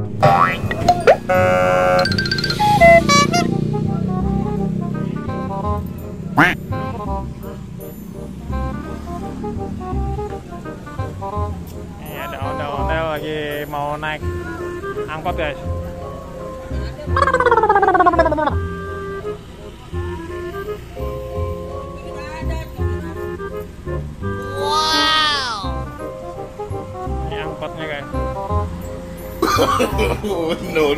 Ini ada ondel-ondel lagi mau naik angkot, guys. Wow. Ini angkotnya, guys. No.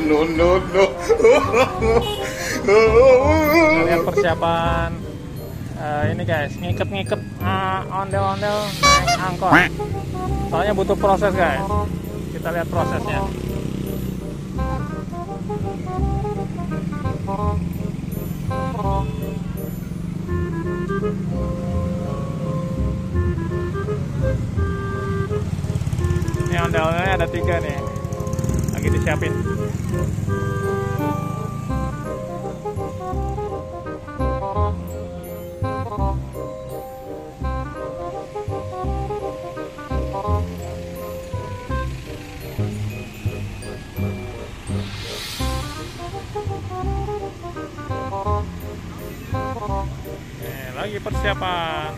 Lihat persiapan ini, guys, ngiket ondel-ondel naik angkot. Soalnya butuh proses, guys. Kita lihat prosesnya. Ini ondel-ondelnya ada 3 nih, lagi disiapin. Lagi persiapan.